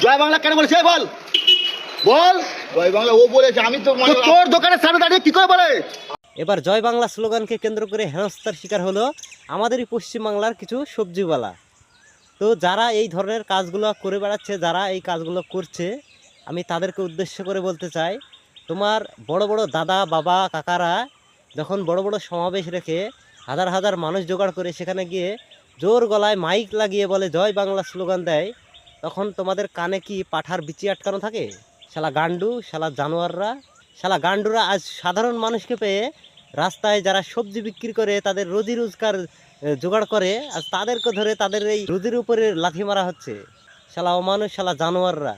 জয় বাংলা কেন বলেছে বল বল। জয় বাংলা ও বলেছে, আমি তো তোর দোকানের সামনে দাঁড়িয়ে কি করে বলে। এবার জয় বাংলা স্লোগানকে কেন্দ্র করে হেনস্থার শিকার হলো আমাদেরই পশ্চিমবাংলার কিছু সবজিওয়ালা। তো যারা এই ধরনের কাজগুলো করে বেড়াচ্ছে, যারা এই কাজগুলো করছে, আমি তাদেরকে উদ্দেশ্য করে বলতে চাই, তোমার বড় বড় দাদা বাবা কাকারা যখন বড় বড় সমাবেশ রেখে হাজার হাজার মানুষ জোগাড় করে সেখানে গিয়ে জোর গলায় মাইক লাগিয়ে বলে জয় বাংলা স্লোগান দেয়, তখন তোমাদের কানে কি পাঠার বিচি আটকানো থাকে? শালা গান্ডু, শালা জানোয়াররা, শালা গান্ডুরা আজ সাধারণ মানুষকে পেয়ে রাস্তায় যারা সবজি বিক্রি করে তাদের রোজি রোজগার জোগাড় করে, আর তাদেরকে ধরে তাদের এই রুজির উপরে লাথি মারা হচ্ছে। শালা অমানুষ, শালা জানোয়াররা।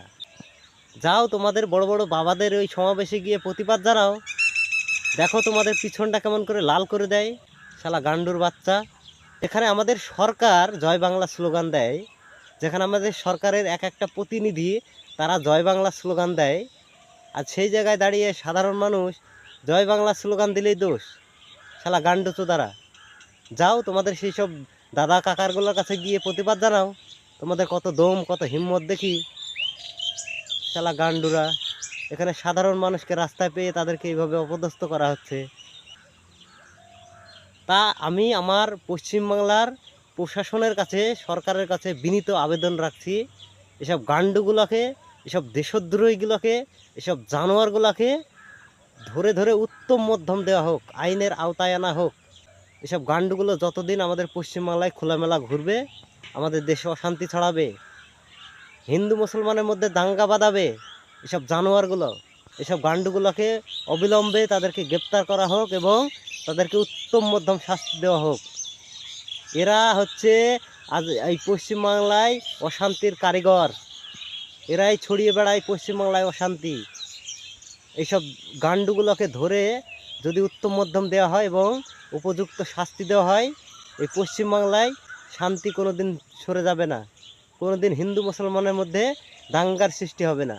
যাও তোমাদের বড় বড় বাবাদের ওই সমাবেশে গিয়ে প্রতিবাদ জানাও, দেখো তোমাদের পিছনটা কেমন করে লাল করে দেয়। শালা গান্ডুর বাচ্চা। এখানে আমাদের সরকার জয় বাংলা স্লোগান দেয়, যেখানে আমাদের সরকারের এক একটা প্রতিনিধি তারা জয় বাংলা স্লোগান দেয়, আর সেই জায়গায় দাঁড়িয়ে সাধারণ মানুষ জয় বাংলা স্লোগান দিলেই দোষ। শালা গান্ডু চোদারা, যাও তোমাদের সেই সব দাদা কাকারগুলোর কাছে গিয়ে প্রতিবাদ জানাও, তোমাদের কত দম কত হিম্মত দেখি। শালা গান্ডুরা, এখানে সাধারণ মানুষকে রাস্তায় পেয়ে তাদেরকে এইভাবে অপদস্থ করা হচ্ছে। তা আমি আমার পশ্চিমবাংলার প্রশাসনের কাছে, সরকারের কাছে বিনীত আবেদন রাখছি, এসব গান্ডুগুলোকে, এসব দেশদ্রোহীগুলোকে, এসব জানোয়ারগুলোকে ধরে ধরে উত্তম মধ্যম দেওয়া হোক, আইনের আওতায় আনা হোক। এসব গান্ডুগুলো যতদিন আমাদের পশ্চিমবাংলায় খোলামেলা ঘুরবে, আমাদের দেশে অশান্তি ছড়াবে, হিন্দু মুসলমানের মধ্যে দাঙ্গা বাঁধাবে, এসব জানোয়ারগুলো, এসব গান্ডুগুলোকে অবিলম্বে তাদেরকে গ্রেপ্তার করা হোক এবং তাদেরকে উত্তম মধ্যম শাস্তি দেওয়া হোক। এরা হচ্ছে আজ এই পশ্চিমবাংলায় অশান্তির কারিগর, এরাই ছড়িয়ে বেড়ায় পশ্চিমবাংলায় অশান্তি। এইসব গান্ডুগুলোকে ধরে যদি উত্তম মধ্যম দেওয়া হয় এবং উপযুক্ত শাস্তি দেওয়া হয়, এই পশ্চিমবাংলায় শান্তি কোনো দিন সরে যাবে না, কোনো দিন হিন্দু মুসলমানের মধ্যে দাঙ্গার সৃষ্টি হবে না।